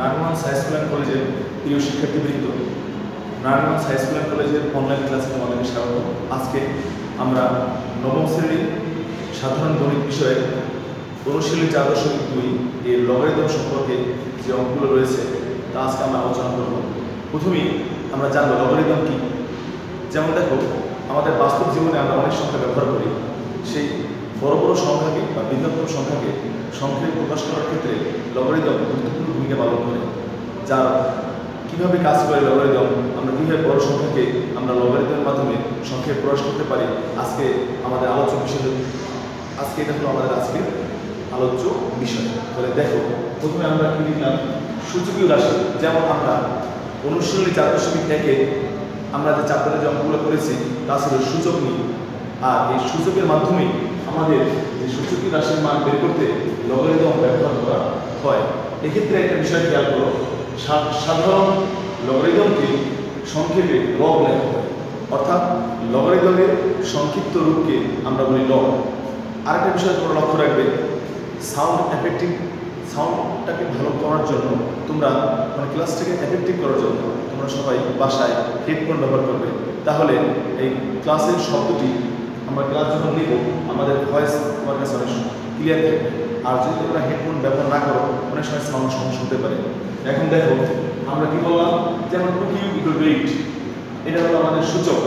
Narayanganj high school and কলেজের প্রিয় শিক্ষার্থীবৃন্দ, নারায়ণগঞ্জ হাই স্কুল অ্যান্ড কলেজের অনলাইন ক্লাসে তোমাদেরকে স্বাগত। আজকে আমরা নবম শ্রেণীর সাধারণ গণিত বিষয়ের অনুশীলনী 4.2 এর লগারিদম সম্পর্কে যে অঙ্কগুলো রয়েছে তা আজকে আমরা আলোচনা করব। প্রথমেই আমরা জানবো লগারিদম কি। যেমন দেখো, আমাদের বাস্তব জীবনে আমরা অনেক সংখ্যা ব্যবহার করি। সেই বড় বড় সংখ্যাকে বা বৃহত্তম সংখ্যাকে সংখ্যায় প্রকাশ করার ক্ষেত্রে লগারিদম গুরুত্বপূর্ণ ভূমিকা পালন করে। যার কীভাবে কাজ করে লগারিদম, আমরা কীভাবে বড় সংখ্যাকে আমরা লগারিদমের মাধ্যমে সংখ্যায় প্রকাশ করতে পারি, আজকে আমাদের আলোচ্য বিষয়। আজকে এটা হলো আমাদের আজকের আলোচ্য বিষয়। তাহলে দেখো, প্রথমে আমরা কি লিখলাম, সূচকীয় রাশি। যেমন আমরা অনুশীলনী 4.1-এ আমরা যে চ্যাপ্টারে যে অঙ্কগুলো করেছি তা ছিল সূচক নিয়ে। আর এই সূচকের মাধ্যমে আমাদের যে সূচকীয় রাশির মান বের করতে লগারিদম ব্যবহার করা হয়। এক্ষেত্রে একটা বিষয় খেয়াল করো, সাধারণ লগারিদমকে সংক্ষেপে লগ লেখা হয়, অর্থাৎ লগারিদমের সংক্ষিপ্ত রূপকে আমরা বলি লগ। আরেকটা বিষয় তোমরা লক্ষ্য রাখবে, সাউন্ডটাকে ভালো করার জন্য তোমরা ক্লাসটাকে এফেক্টিভ করার জন্য তোমরা সবাই বাসায় হেডফোন ব্যবহার করবে। তাহলে এই ক্লাসের শব্দটি আমরা ক্লাস যখন নিব আমাদের ভয়েস তোমার কাছে অনেক ক্লিয়ার থাকবে। আর যদি তোমরা হেডফোন ব্যবহার না করো অনেক সময় সাউন্ড সমস্যা হতে পারে। এখন দেখো আমরা কি বললাম, যেমন 2^8, এটা হলো আমাদের সূচক।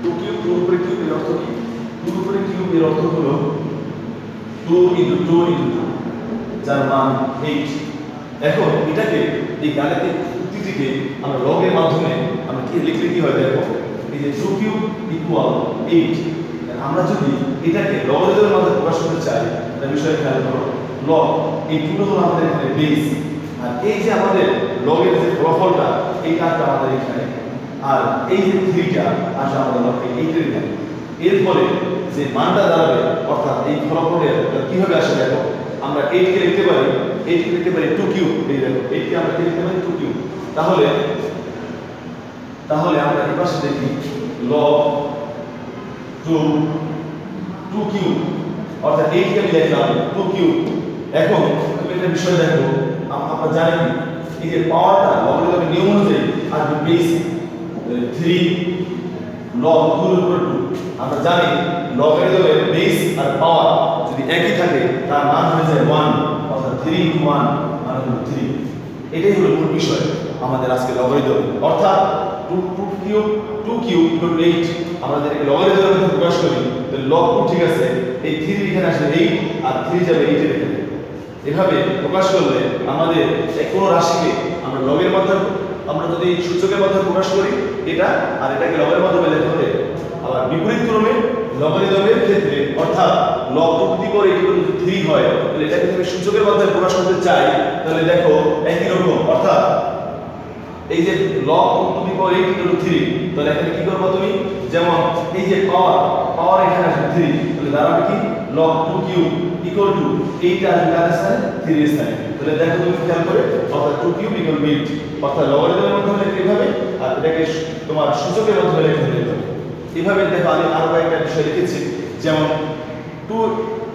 2 উপরে কিউব এর অর্থ কি? 2 উপরে কিউব এর অর্থ হলো 2 × 2 × 2, যার মান 8। এখন এটাকে এই গাণিতিক উক্তিটিকে আমরা লগের মাধ্যমে আমরা কি লিখলে কি হয় দেখো, এই যে 2³ = 8। আমরা যদি এটাকে লগারিদমের মাধ্যমে প্রকাশ করতে চাই তাহলে বিষয় খেয়াল করো, লগ এই 2 হলো আমাদের এখানে বেস, আর এই যে আমাদের লগের যে ফলাফলটা এইটা আসবে আমাদের এখানে, আর এই যে 3টা আসবে আমাদের লগ 8 এর এখানে। এর ফলে যে মানটা দাঁড়াবে, অর্থাৎ এই ফলাফলের কিভাবে আসে দেখো, আমরা 8 কে লিখতে পারি 2³ এই দেখো 8 কে আমরা লিখতে পারি 2³। তাহলে আমরা এই পাশে দেখি log 2³ অর্থাৎ 8 কে আমি লিখলাম 2³ এখন তুমি একটা বিষয় দেখো, আমরা জানি এই যে পাওয়ারটা লগারিদমের নিয়ম অনুযায়ী আসবে বেস 3 log 2 এর উপর 2। আমরা জানি লগারিদমের বেস আর পাওয়ার যদি একই থাকে তার মান হয়ে যায় 1, অর্থাৎ 3 × 1 মানে হলো 3। এটাই হলো মূল বিষয় আমাদের আজকে লগারিদম, অর্থাৎ 2³ = 8। আমরা যদি লগারিদমের মধ্যে প্রকাশ করি তাহলে log 2 ঠিক আছে, এই 3 এখানে আসবে 8 আর 3 যাবে 8 এর এখানে। এভাবে প্রকাশ করলে আমাদের কোনো রাশিকে আমরা লগের মাধ্যমে, আমরা যদি সূচকের মাধ্যমে প্রকাশ করি এটা, আর এটাকে লগের মাধ্যমে লেখা হবে। আবার বিপরীত ক্রমে লগারিদমের ক্ষেত্রে, অর্থাৎ log 2^8 যদি 3 হয় তাহলে এটাকে যদি সূচকের মাধ্যমে প্রকাশ করতে চাই তাহলে দেখো একই রকম, অর্থাৎ এই যে log 2^8 = 3, তাহলে এখানে কি করবে তুমি, যেমন এই যে পাওয়ার এখানে আসবে 3, তাহলে দাঁড়াবে কি log 2³ = 8 আসবে কার স্থানে 3 এর স্থানে। তাহলে দেখো তুমি খেয়াল করে, অর্থাৎ 2³ = 8, অর্থাৎ লগারিদমের মাধ্যমে লিখতে হবে আর এটাকে তোমার সূচকের মাধ্যমে লিখতে হবে। এইভাবে দেখো আমি আরো কয়েকটা বিষয় লিখেছি, যেমন 2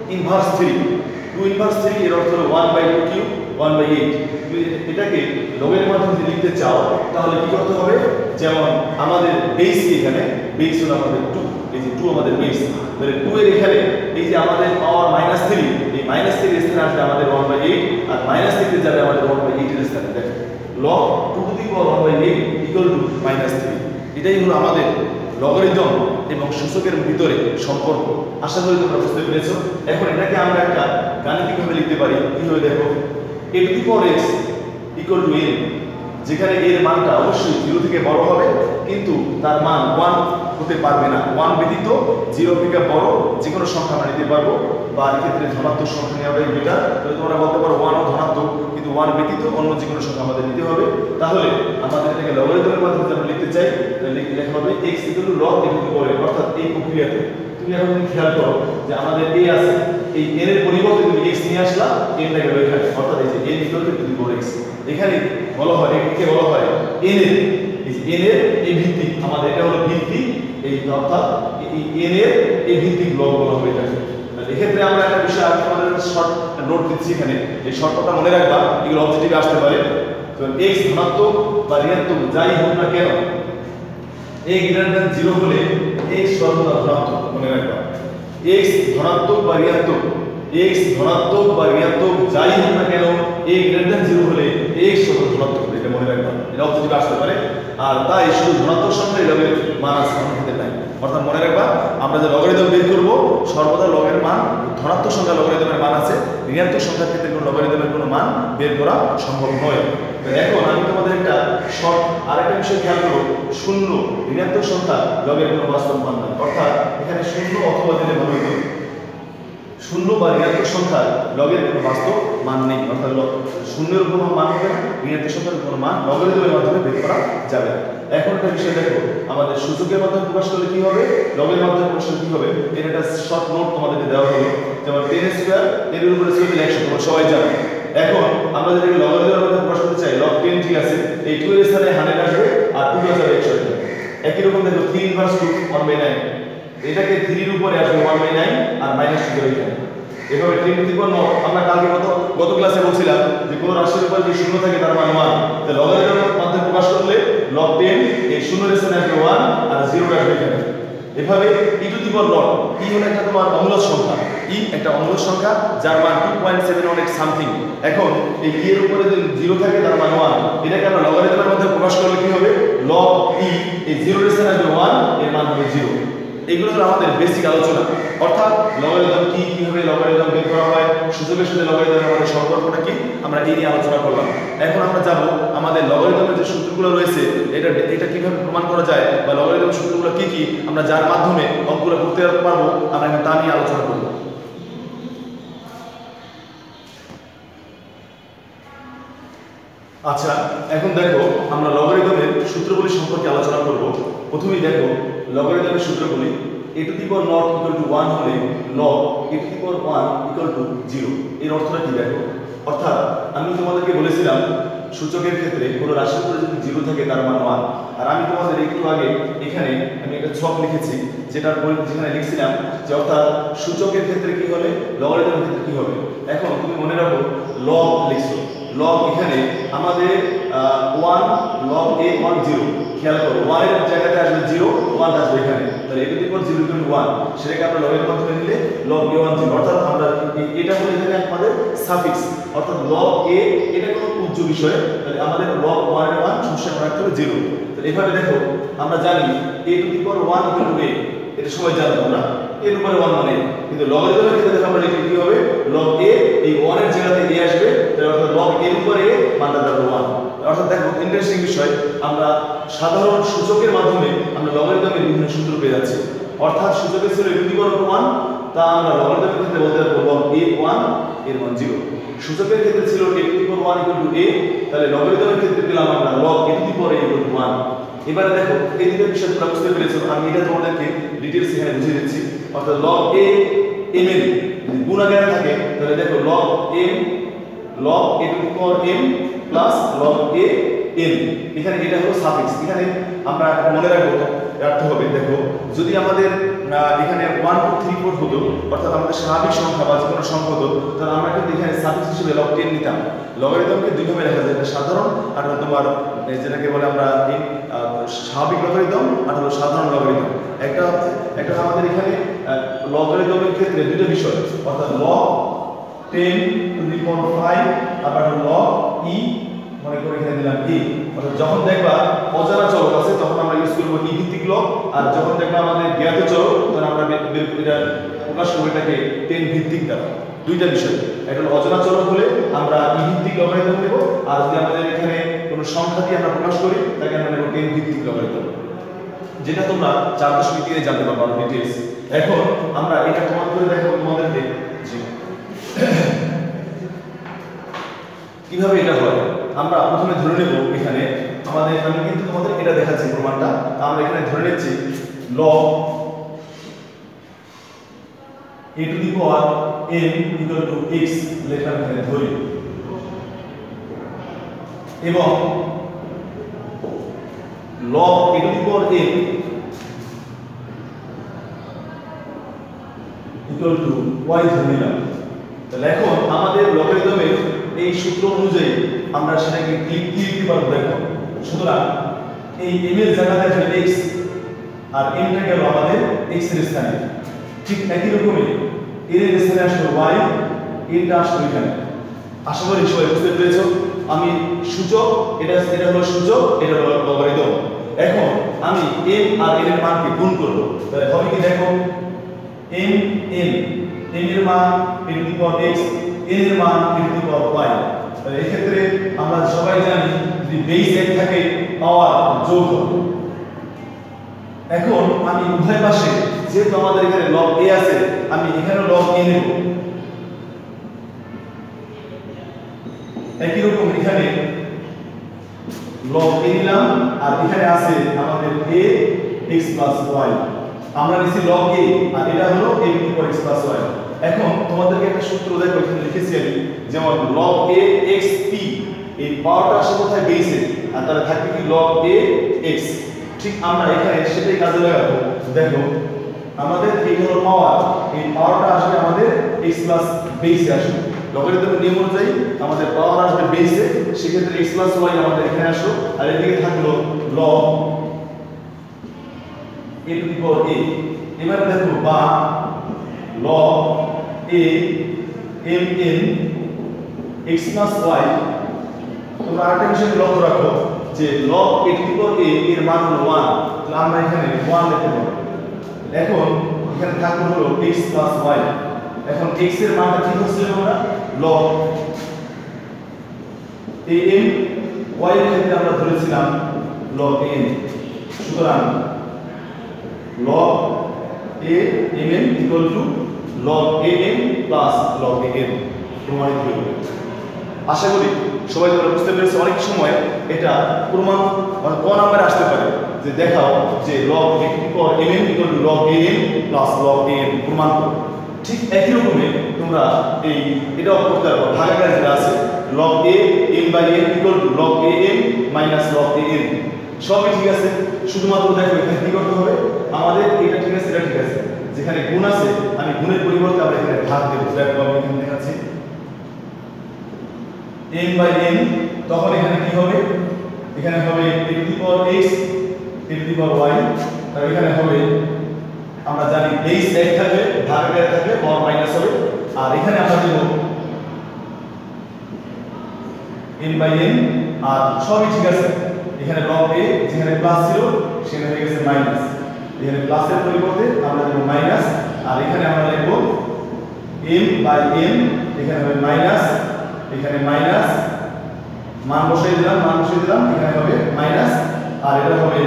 × 3 এর অর্থ হলো 1/2³ 1/8। তুমি এটাকে লগের মাধ্যমে যদি লিখতে চাও তাহলে কি করতে হবে, যেমন আমাদের বেস এখানে বেস হলো আমাদের 2, এই যে 2 আমাদের বেস, তাহলে 2 এর এখানে এই যে আমাদের পাওয়ার -3, এই -3 এর স্থানে আসবে আমাদের 1/8 আর -3 তে যাবে আমাদের 1/8 এর স্থানে। দেখো log 2^1/8 = -3। এটাই হলো আমাদের লগারিদম এবং সূচকের ভিতরে সম্পর্ক। আশা করি তোমরা বুঝতে পেরেছো। এখন এটাকে আমরা একটা গাণিতিকভাবে লিখতে পারি কিভাবে দেখো, a⁴x = n, যেখানে এর মানটা অবশ্যই 0 থেকে বড় হবে, কিন্তু তার মান 1 হতে পারবে না। 1 ব্যতীত 0 থেকে বড় যে কোনো সংখ্যা আমরা নিতে পারবো, বা এই ক্ষেত্রে ধনাত্মক সংখ্যা নেওয়াটাই বেটার। তাহলে তোমরা বলতে পারো 1 ও ধনাত্মক, কিন্তু 1 ব্যতীত অন্য যে কোনো সংখ্যা আমাদের নিতে হবে। তাহলে আমাদের এটাকে লগারিদমের মাধ্যমে আমরা লিখতে চাই তাহলে লেখা হবে x = log a⁴, অর্থাৎ এই প্রক্রিয়াতে তুমি এখন যদি খেয়াল করো যে আমাদের a আছে, এই n এর পরিবর্তে তুমি x নিয়ে আসলা, n টা গেল এখানে, অর্থাৎ এই যে n = x। এখানে বলা হয় একে বলা হয় n এর, এই যে n এর এই ভিত্তিক, আমাদের এটা হলো ভিত্তিক, এই অর্থাৎ এই n এর এই ভিত্তিক লগ বলা হবে এটাকে। এক্ষেত্রে আমরা একটা বিষয় আগে আমাদের শর্ট নোট দিচ্ছি এখানে, এই শর্টটা মনে রাখবা, এগুলো অবজেক্টিভে আসতে পারে। x ধনাত্মক বা ঋণাত্মক যাই হোক না কেন a greater than 0 হলে x সর্বদা ধনাত্মক মনে রাখবা x ধনাত্মক বা ঋণাত্মক x ধনাত্মক বা ঋণাত্মক যাই হোক না কেন a greater than 0 হলে x সর্বদা ধনাত্মক হবে এটা মনে রাখবা এটা অপোজিট আসতে পারে আর তাই শুধু ধনাত্মক সংখ্যার লগের মান আছে অন্য ক্ষেত্রে নাই অর্থাৎ মনে রাখবা আমরা যে লগারিদম বের করব সর্বদা লগের মান ধনাত্মক সংখ্যা লগারিদমের মান আছে ঋণাত্মক সংখ্যার ক্ষেত্রে কোনো লগারিদমের কোনো মান বের করা সম্ভব নয় এখন আমি তোমাদের একটা শর্ট আরেকটা বিষয় খেয়াল করো শূন্য ঋণাত্মক সংখ্যা লগের কোনো বাস্তব মান নয় অর্থাৎ এখানে শূন্য অথবা দিলে ভালো হতো শূন্য বা ঋণাত্মক সংখ্যার লগের কোনো বাস্তব মান নেই অর্থাৎ শূন্যের কোনো মান হবে না ঋণাত্মক সংখ্যার কোনো মান লগারিদমের মাধ্যমে বের করা যাবে এখন একটা বিষয় দেখো আমাদের সূচকের মাধ্যমে প্রকাশ করলে কি হবে লগের মাধ্যমে প্রকাশ করলে কি হবে এর একটা শর্ট নোট তোমাদেরকে দেওয়া হলো যেমন 10 স্কয়ার এর উপরে ছিল 100 তোমরা সবাই জানো এখন আমরা যদি লগারিদমের মাধ্যমে প্রকাশ করতে চাই log 10 ঠিক আছে এই 2 এর স্থানে 100 আসবে আর 2 আসবে 100 আসবে একই রকম দেখো 3 ইনভার্স 2 1/9 এটাকে 3 এর উপরে আসবে 1/9 আর মাইনাস 2 করে এখানে এভাবে 3 টু দি পাওয়ার 9 আমরা কালকে গত ক্লাসে বলছিলাম যে কোন রাশির উপর যদি শূন্য থাকে তার মান 1 তাহলে লগারিদমের মাধ্যমে প্রকাশ করলে log 10 এই শূন্যের স্থানে আসবে 1 আর 0 আসবে এখানে এভাবে e two the power log e হলো একটা তোমার অমূলক সংখ্যা e একটা অমূলক সংখ্যা যার মান 2.718 সামথিং এখন এই e এর উপরে যদি 0 থাকে তার মান 1 এটাকে আমরা লগারিদমের মধ্যে প্রকাশ করলে কি হবে log e এই 0 এর স্থানে আসবে 1 এর মান হবে 0 এগুলো হলো আমাদের বেসিক আলোচনা অর্থাৎ লগারিদম কি কিভাবে লগারিদম বের করা হয় সূচকের সাথে লগারিদমের মধ্যে সম্পর্কটা কি আমরা এই নিয়ে আলোচনা করলাম এখন আমরা যাব আমাদের লগারিদমের যে সূত্রগুলো রয়েছে এটা কিভাবে প্রমাণ করা যায় বা লগারিদমের সূত্রগুলো কি কি আমরা যার মাধ্যমে অঙ্কগুলো করতে পারবো আমরা এখন তা নিয়ে আলোচনা করব আচ্ছা এখন দেখো আমরা লগারিদমের সূত্রগুলি সম্পর্কে আলোচনা করব প্রথমেই দেখো লগারিদমের সূত্রগুলি a to the power not equal to 1 হলে log a to the power 1 equal to 0 এর অর্থটা কি দেখো অর্থাৎ আমি তোমাদেরকে বলেছিলাম সূচকের ক্ষেত্রে কোনো রাশির উপরে যদি 0 থাকে তার মান 1 আর আমি তোমাদের একটু আগে এখানে আমি একটা ছক লিখেছি যেখানে লিখছিলাম যে অর্থাৎ সূচকের ক্ষেত্রে কি হবে লগারিদমের ক্ষেত্রে কি হবে এখন তুমি মনে রাখো log লিখছো log এখানে আমাদের 1 log a 1 0 খেয়াল করো 1 এর জায়গাতে আসবে 0 1 আসবে এখানে তাহলে a to the power 0 equal to 1 সেটাকে আমরা log এর মাধ্যমে নিলে log a 1 0 অর্থাৎ আমরা এটা হলো এখানে আমাদের সাফিক্স অর্থাৎ log a এটা কোনো উচ্চ বিষয় তাহলে আমাদের log 1 এর মান সবসময় রাখতে হবে 0 তাহলে এভাবে দেখো আমরা জানি a to the power 1 equal to a এটা সবাই জানো তোমরা এর উপরে 1 মানে কিন্তু লগারিদমের ক্ষেত্রে দেখো আমরা লিখলে কি হবে log a এই 1 এর জায়গাতে a আসবে তাহলে অর্থাৎ log a এর উপরে a মানটা দাঁড়াবে 1 অর্থাৎ দেখো ইন্টারেস্টিং বিষয় আমরা সাধারণ সূচকের মাধ্যমে আমরা লগারিদমের বিভিন্ন সূত্র পেয়ে যাচ্ছি অর্থাৎ সূচকের ছিল a to the power 1 তা আমরা লগারিদমের ক্ষেত্রে বলতে পারবো log a 1 এর মান 0 সূচকের ক্ষেত্রে ছিল a to the power 1 equal to a তাহলে লগারিদমের ক্ষেত্রে পেলাম আমরা log a to the power a equal to 1 এবারে দেখো এই দুটো বিষয় তোমরা বুঝতে পেরেছো আমি এটা তোমাদেরকে ডিটেইলস এখানে বুঝিয়ে দিচ্ছি অর্থাৎ log a m এর যদি গুণ আগে থাকে তাহলে দেখো log m log a to the power m plus log a m এখানে এটা হলো সাফিক্স এখানে আমরা মনে রাখতে হবে দেখো যদি আমাদের এখানে 1 2 3 4 হতো অর্থাৎ আমাদের স্বাভাবিক সংখ্যা বা যে কোনো সংখ্যা হতো তাহলে আমরা কিন্তু এখানে সাফিক্স হিসেবে log 10 নিতাম লগারিদমকে দুই ভাবে লেখা যায় একটা সাধারণ আর তোমার যেটাকে বলে আমরা স্বাভাবিক লগারিদম আর হলো সাধারণ লগারিদম একটা আমাদের এখানে লগারিদমের ক্ষেত্রে দুটো বিষয় অর্থাৎ log 10 to the power 5 আবার log e মনে করে এখানে দিলাম e অর্থাৎ যখন দেখবা অজানা চলক আছে তখন আমরা ইউজ করব e ভিত্তিক log আর যখন দেখবা আমাদের জ্ঞাত চলক তখন আমরা এটা প্রকাশ করব এটাকে 10 ভিত্তিক দ্বারা দুইটা বিষয় একটা অজানা চলক হলে আমরা e ভিত্তিক লগারিদম নেব আর যদি আমাদের এখানে কোনো সংখ্যা দিয়ে আমরা প্রকাশ করি তাকে আমরা নেব 10 ভিত্তিক লগারিদম যেটা তোমরা 4.3 জানতে পারবে ডিটেইলস এখন আমরা এটা প্রমাণ করে দেখাবো তোমাদেরকে জি কিভাবে এটা হয় আমরা প্রথমে ধরে নেব এখানে আমাদের আমি কিন্তু তোমাদের এটা দেখাচ্ছি প্রমাণটা আমরা এখানে ধরে নিচ্ছি log a to the power m equal to x লেখা এখানে ধরি এবং log a to the power m equal to y ধরে নিলাম তাহলে এখন আমাদের লগারিদমের এই সূত্র অনুযায়ী আমরা সেটাকে কি লিখতে পারবো দেখো। সুতরাং এই m এর জায়গাতে আসলে x আর m টা গেল আমাদের x এর স্থানে। ঠিক একই রকমই এর স্থানে আসলে y, এটা আসলে এখানে। আশা করি সবাই বুঝতে পেরেছো। আমি সূচক, এটা হলো সূচক, এটা হলো লগারিদম। এখন আমি m আর n এর মানকে গুণ করব। তাহলে হবে কি দেখো, m এর মান e two the power x, n এর মান e two the power y। তাহলে এই ক্ষেত্রে আমরা সবাই জানি যদি বেস এক থাকে পাওয়ার যোগ হবে। এখন আমি উভয় পাশে যেহেতু আমাদের এখানে log a আছে, আমি এখানে log a নেব। একই রকম এখানে log a নিলাম, আর এখানে আছে আমাদের a x plus y। আমরা নিছি log a, আর এটা হলো a to the power x plus y। এখন তোমাদেরকে একটা সূত্র দেখো এখানে লিখেছি আমি, যেমন log a x p, এই পাওয়ারটা আসলে কোথায় বেসে, আর তাহলে থাকবে কি log a x। ঠিক আমরা এখানে সেটাই কাজে লাগাবো। দেখো আমাদের এই হলো পাওয়ার, এই পাওয়ারটা আসলে আমাদের x প্লাস বেসে আসবে। লগারিদমের নিয়ম অনুযায়ী আমাদের পাওয়ার আসবে বেসে, সেক্ষেত্রে x প্লাস y আমাদের এখানে আসলো, আর এদিকে থাকলো log a to the power a। এবারে দেখো বা log a mn x plus y। তোমরা আরেকটা বিষয় লক্ষ্য রাখো যে log a to the power a এর মান হলো 1, তাহলে আমরা এখানে 1 লিখতে পারবো। এখন এখানে থাকবে হলো x plus y। এখন x এর মানটা কি হচ্ছিল আমরা log am, y এর ক্ষেত্রে আমরা ধরেছিলাম log n। সুতরাং log a mn equal to log am plus log an প্রমাণিত হলো। আশা করি সবাই তোমরা বুঝতে পেরেছো। অনেক সময় এটা প্রমাণ মানে ক নাম্বারে আসতে পারে যে দেখাও যে log a to the power mn equal to log am plus log an প্রমাণ করো। ঠিক একই রকমে তোমরা এই এটাও করতে পারো, ভাগাকার যেটা আছে log a m by n equal to log am minus log an। সবই ঠিক আছে, শুধুমাত্র দেখো এখানে কি করতে হবে আমাদের, এটা ঠিক আছে, এটা ঠিক আছে। যেখানে গুণ আছে আমি গুণের পরিবর্তে আমরা এখানে ভাগ দেব। দেখো আমি এখানে দেখাচ্ছি m by n, তখন এখানে কি হবে, এখানে হবে a to the power x, a to the power y। আর এখানে হবে আমরা জানি বেস এক থাকবে, ভাগাকার থাকবে, পাওয়ার মাইনাস হবে। আর এখানে আমরা দেব n by n, আর সবই ঠিক আছে। এখানে log a যেখানে প্লাস ছিল সেখানে হয়ে গেছে মাইনাস, এখানে প্লাসের পরিবর্তে আমরা দেব মাইনাস। আর এখানে আমরা লিখব m by n, এখানে হবে মাইনাস, এখানে মাইনাস, মান বসাই দিলাম, এখানে হবে মাইনাস, আর এটা হবে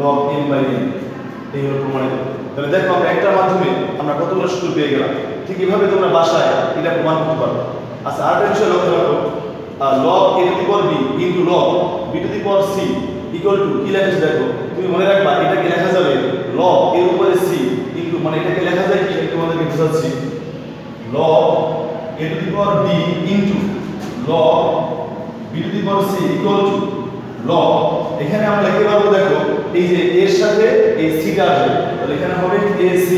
log m by n। এই হলো প্রমাণিত। তাহলে দেখো আমরা একটার মাধ্যমে আমরা কতগুলো সূত্র পেয়ে গেলাম। ঠিক এইভাবে তোমরা বাসায় এটা প্রমাণ করতে পারবে। আচ্ছা আরেকটা বিষয় লক্ষ্য রাখো, log a to the power b into log b to the power c equal to কি লেখা আছে দেখো। তুমি মনে রাখবা এটাকে লেখা যাবে log এর উপরে c ইনটু, মানে এটাকে লেখা যায় কি আমি তোমাদেরকে বোঝাচ্ছি, log a to the power b into log b to the power c equal to log, এখানে আমরা লিখতে পারবো দেখো এই যে এর সাথে এই c টা আসবে, তাহলে এখানে হবে ac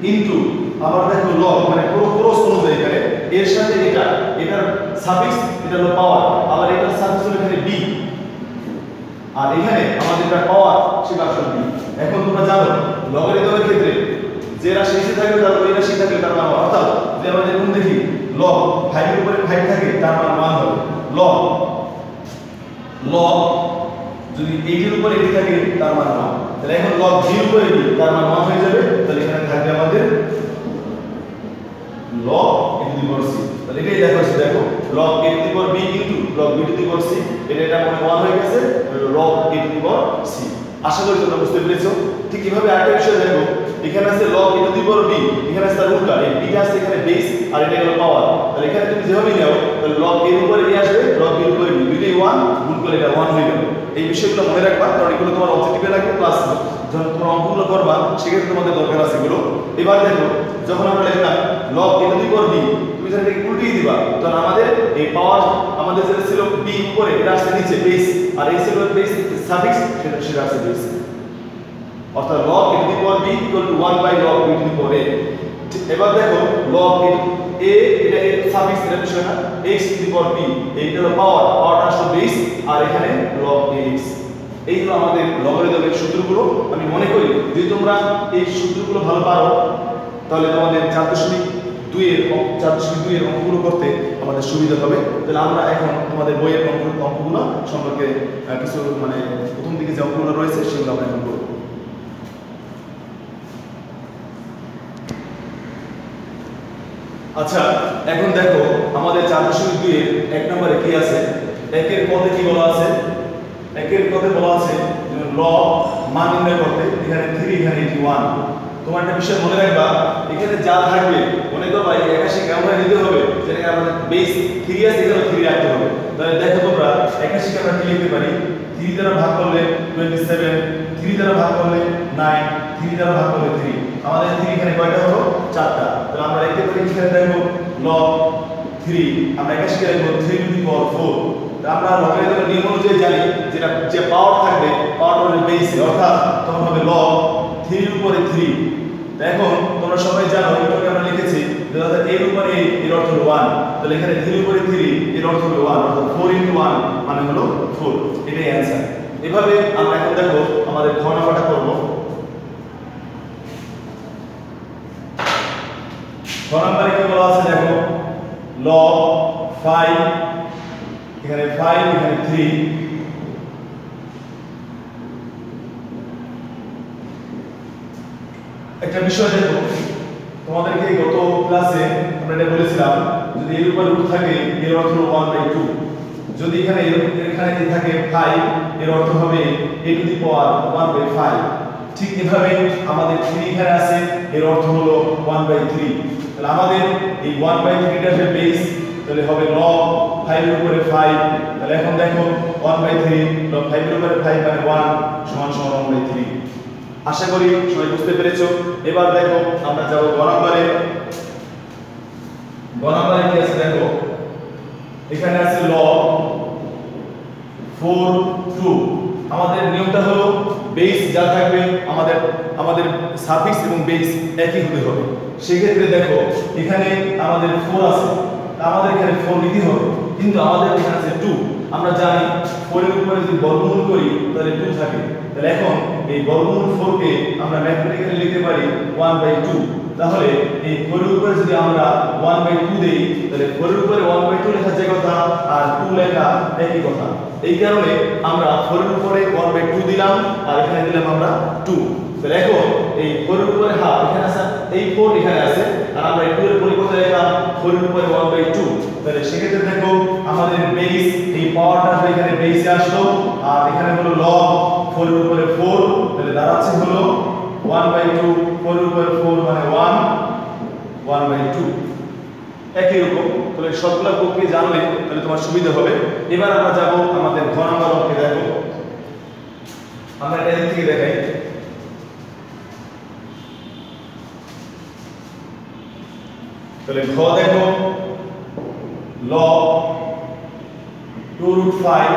ইনটু আবার দেখো log মানে পুরো ক্রস অনুযায়ী এখানে এর সাথে এটা, এটার সাফিক্স এটা হলো পাওয়ার, আবার এটার সাফিক্স হলো এখানে b, আর এখানে আমাদের এটা পাওয়ার সেটা আসলে b। এখন তোমরা জানো লগারিদমের ক্ষেত্রে যে রাশি এসে থাকবে তার ওই রাশি থাকবে তার মান, অর্থাৎ যদি আমরা দেখুন দেখি log 5 এর উপরে 5 থাকে তার মান 1 হবে, log যদি 8 এর উপরে 8 থাকে তার মান 1। তাহলে এখন log b এর উপরে b তার মান 1 হয়ে যাবে। তাহলে এখানে থাকবে আমাদের log a to the power c। তাহলে এটাই দেখো log a to the power b into log b to the power c, এটা মানে 1 হয়ে গেছে, log a to the power c। আশা করি তোমরা বুঝতে পেরেছো। ঠিক এইভাবে আরেকটা বিষয় দেখো, এখানে আছে log a to the power b, এখানে আছে তার উল্টা, এই b টা আছে এখানে বেস আর এটা হলো পাওয়ার। তাহলে এখানে তুমি যেভাবে নাও তাহলে log a এর উপরে a আসবে, log b এর উপরে b, দুটোই 1 গুণ করলে এটা 1 হয়ে গেল। এই বিষয়গুলো মনে রাখবা, কারণ এগুলো তোমার অবজেক্টিভে লাগবে, প্লাস যখন তোমরা অঙ্কগুলো করবা সেক্ষেত্রে তোমাদের দরকার আছে এগুলো। এবার দেখো যখন আমরা লিখলাম log a to the power b, তুমি যদি এটাকে উল্টিয়ে দিবা তখন আমাদের এই পাওয়ার আমাদের যেটা ছিল b উপরে, এটা আসছে নিচে বেস, আর এই ছিল বেস সাফিক্স সেটা আসছে বেস, অর্থাৎ log a to the power b equal to 1 by log b to the power a। এবার দেখো log a a এটা সাফিক্স এর বিষয় না x to the power p এইটা হলো পাওয়ারটা আসলে বেস আর এখানে log ax এই হলো আমাদের লগারিদমের সূত্রগুলো আমি মনে করি যদি তোমরা এই সূত্রগুলো ভালো পারো তাহলে তোমাদের 4.2 এর অঙ্কগুলো করতে আমাদের সুবিধা হবে তাহলে আমরা এখন তোমাদের বইয়ের অঙ্কগুলো সম্পর্কে কিছু মানে প্রথম দিকে যে অঙ্কগুলো রয়েছে সেগুলো আমরা এখন করব আচ্ছা এখন দেখো আমাদের 4.2 এর 1 নম্বরে কি আছে একের পদে কি বলা আছে একের পদে বলা আছে লগ মান নির্ণয় করতে এখানে 3 এখানে 81 তোমার একটা বিষয় মনে রাখবা এখানে যা থাকবে মনে করো ভাই 81 কেমন নিতে হবে যেটা আমাদের বেস 3 আছে এখানে 3 রাখতে হবে তাহলে দেখো তোমরা 81 কে আমরা কি লিখতে পারি 3 দ্বারা ভাগ করলে 27 3 দ্বারা ভাগ করলে 9 3 দ্বারা ভাগ করলে 3 আমাদের 3 এখানে কয়টা হলো 4টা তাহলে আমরা লিখতে পারি এখানে দেখো log 3 আমরা 81 কে লিখব 3 টু দি পাওয়ার 4 আমরা লগারিদমের নিয়ম অনুযায়ী জানি যেটা যে পাওয়ার থাকবে পাওয়ার হলো বেসে অর্থাৎ তখন হবে log 3 এর উপরে 3 এখন তোমরা সবাই জানো এটাকে আমরা লিখেছি যে অর্থাৎ এর উপরে এর অর্থ হলো 1 তাহলে এখানে 3 এর উপরে 3 এর অর্থ হলো 1 অর্থাৎ 4 * 1 মানে হলো 4 এটাই অ্যানসার এভাবে আমরা এখন দেখো আমাদের খ নাম্বারটা করব খ নাম্বারে কি বলা আছে দেখো log 5 এখানে 5 এখানে 3 একটা বিষয় দেখো তোমাদেরকে গত ক্লাসে আমরা এটা বলেছিলাম যদি এর উপরে রুট থাকে এর অর্থ হলো 1/2 যদি এখানে এখানে থাকে 5 এর অর্থ হবে a টু দি পাওয়ার 1/5 ঠিক এভাবে আমাদের 3 এখানে আছে এর অর্থ হলো 1/3 তাহলে আমাদের এই 1/3 টা যে বেস তাহলে হবে log 5 এর উপরে 5 তাহলে এখন দেখো 1/3 log 5 এর উপরে 5 মানে 1 সমান 1/3 আশা করি সবাই বুঝতে পেরেছো এবার দেখো আমরা যাব গ নম্বরে কি আছে দেখো এখানে আছে log 4 2 আমাদের নিয়মটা হলো বেস যা থাকবে আমাদের সাফিক্স এবং বেস একই হতে হবে সেই ক্ষেত্রে দেখো এখানে আমাদের 4 আছে আমাদের এখানে 4 নিতে হবে কিন্তু আমাদের এখানে আছে 2 আমরা জানি 4 এর উপরে যদি বর্গমূল করি তাহলে 2 থাকে তাহলে এখন এই বর্গমূল 4 কে আমরা ম্যাথমেটিক্যালি লিখতে পারি 1/2 তাহলে এই 4 এর উপরে যদি আমরা 1/2 দেই তাহলে 4 এর উপরে 1/2 লেখা যে কথা আর 2 লেখা একই কথা এই কারণে আমরা 4 এর উপরে 1/2 দিলাম আর এখানে দিলাম আমরা 2 তাহলে এখন এই 4 এর উপরে হাফ এখানে আছে এই 4 এখানে আছে আর আমরা এই 2 এর পরিবর্তে লিখলাম 4 এর উপরে 1/2 তাহলে সেক্ষেত্রে দেখো আমাদের বেস এই পাওয়ারটা এখানে বেসে আসলো আর এখানে হলো log 4 এর উপরে 4 তাহলে দাঁড়াচ্ছে হলো 1/2 4 এর উপরে 4 মানে 1/2 একই রকম তাহলে সবগুলা প্রক্রিয়া জানলে তাহলে তোমার সুবিধা হবে এবার আমরা যাব আমাদের ঘ নাম্বার অঙ্কে দেখো আমরা এটা দিক থেকে দেখাই তাহলে ঘ দেখো log 2√5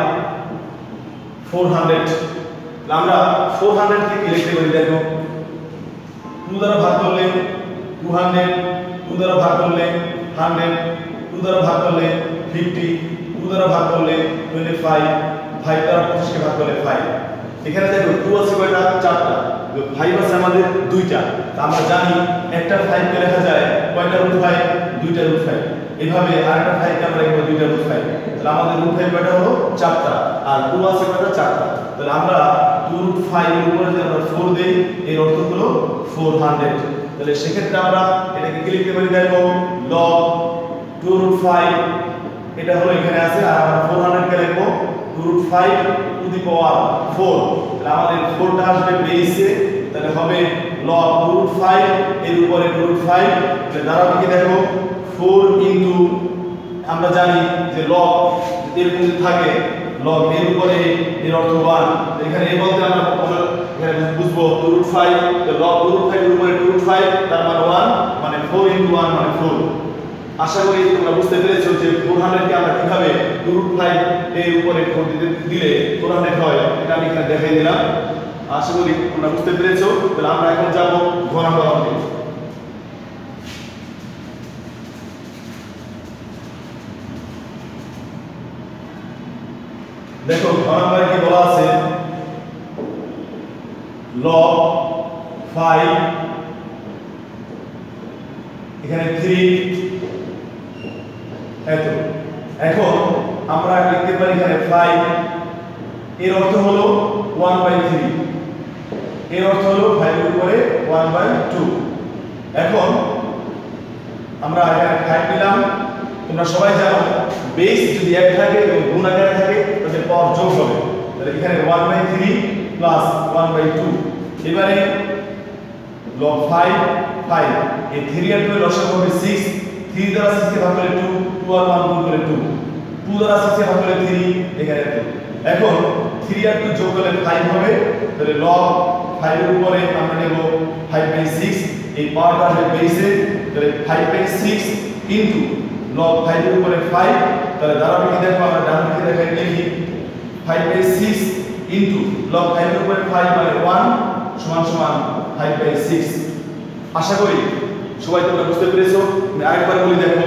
400 আমরা 400 থেকে লিখতে পারি দেখো 2 দ্বারা ভাগ করলে 200 2 দ্বারা ভাগ করলে 100 2 দ্বারা ভাগ করলে 50 2 দ্বারা ভাগ করলে 25 5 দ্বারা 25 কে ভাগ করলে 5 এখানে দেখো 2 আছে কয়টা 4টা 5 আছে আমাদের 2টা আমরা জানি একটা 5 কে লেখা যায় কয়টা √5 2টা √5 এইভাবে আরেকটা 5 কে আমরা লিখব 2টা √5 তাহলে আমাদের √5 কয়টা হলো 4টা আর 2 আছে কয়টা 4টা তাহলে আমরা 2√5 এর উপরে যদি আমরা 4 দেই এর অর্থ হলো 400 তাহলে সেক্ষেত্রে আমরা এটাকে কি লিখতে পারি দেখো log 2√5 এটা হলো এখানে আছে আর আমরা 400 কে লিখব 2√5 টু দি পাওয়ার 4 তাহলে আমাদের 4টা আসবে বেসে তাহলে হবে log 2√5 এর উপরে 2√5 তাহলে দাঁড়াবে কি দেখো 4 ইনটু আমরা জানি যে log এরকম যদি থাকে log এর উপরে এর অর্থ 1 এখানে এই বলতে আমরা এখানে বুঝবো 2√5 তো log 2√5 এর উপরে 2√5 তার মানে 1 মানে 4 ইনটু 1 মানে 4 আশা করি তোমরা বুঝতে পেরেছো যে 400 কে আমরা কিভাবে 2√5 এর উপরে 4 দিলে 400 হয় এটা আমি এখানে দেখাই দিলাম আশা করি তোমরা বুঝতে পেরেছো তাহলে আমরা এখন যাব ঘ নাম্বার অঙ্কে দেখো ঘ নম্বরে কি বলা আছে, log 5 এখানে 3 এত। এখন আমরা লিখতে পারি এখানে 5 এর অর্থ হলো 1/3, এর অর্থ হলো 5 এর উপরে 1/2। এখন আমরা এখানে 5 নিলাম। তোমরা সবাই জানো বেস যদি এক থাকে এবং গুণ আকারে থাকে তাহলে পাওয়ার যোগ হবে, তাহলে এখানে 1/3 প্লাস 1/2। এবারে log 5 5 এই 3 আর 2 এর লসাগু হবে 6, 3 দ্বারা 6 কে ভাগ করলে 2, 2 আর 1 গুণ করলে 2, 2 দ্বারা 6 কে ভাগ করলে 3, এখানে 2। এখন 3 আর 2 যোগ করলে 5 হবে, তাহলে log 5 এর উপরে আমরা নেব 5/6, এই পাওয়ারটা আসবে বেসে, তাহলে 5/6 ইনটু log 5 এর উপরে 5, তাহলে ধারাবাহিক দেখো আমরা ডান দিকে দেখাই লিখি 5/6 ইনটু log 5 এর উপরে 5 মানে 1 সমান সমান 5/6। আশা করি সবাই তোমরা বুঝতে পেরেছো। আমি আরেকবার বলি, দেখো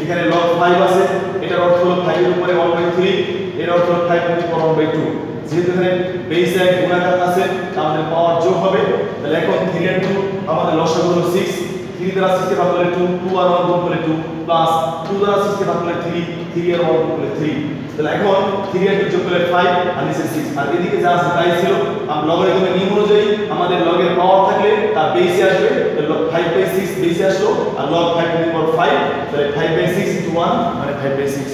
এখানে log 5 আছে, এটার অর্থ হলো 5 এর উপরে 1/3, এর অর্থ হলো 5 এর উপরে 1/2। যেহেতু এখানে বেস এক গুণাকার আছে আমাদের পাওয়ার যোগ হবে, তাহলে এখন 3 আর 2 আমাদের লসাগু হলো 6, 3 দ্বারা 6 কে ভাগ করলে 2, 2 আর 1 গুণ করলে 2 প্লাস 2 দ্বারা 6 কে ভাগ করলে 3, 3 আর 1 গুণ করলে 3। তাহলে এখন 3 আর 2 যোগ করলে 5 আর নিচে 6, আর এদিকে যা আছে তাই ছিল। আমরা লগারিদমের নিয়ম অনুযায়ী আমাদের লগের পাওয়ার থাকলে তার বেসে আসবে, তাহলে log 5/6 বেসে আসলো, আর log 5 টু দি পাওয়ার 5, তাহলে 5/6 ইনটু 1 মানে 5/6।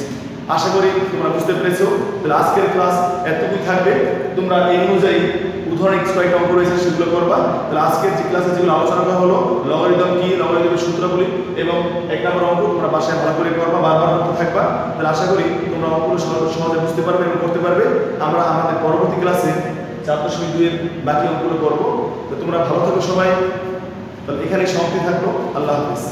আশা করি তোমরা বুঝতে পেরেছো। তাহলে আজকের ক্লাস এতটুকুই থাকবে, তোমরা এই অনুযায়ী উদাহরণ কয়েকটা অঙ্ক রয়েছে সেগুলো করবা। তাহলে আজকের যে ক্লাসে যেগুলো আলোচনা করা হলো, লগারিদম কি, লগারিদমের সূত্রগুলি এবং 1 নম্বর অঙ্ক তোমরা বাসায় ভালো করে করবা, বারবার করতে থাকবা। তাহলে আশা করি তোমরা অঙ্কগুলো সহজে বুঝতে পারবে এবং করতে পারবে। আমরা আমাদের পরবর্তী ক্লাসে 4.2 এর বাকি অঙ্কগুলো করবো। তো তোমরা ভালো থাকো সবাই। তাহলে এখানে সমাপ্তি থাকলো। আল্লাহ হাফেজ।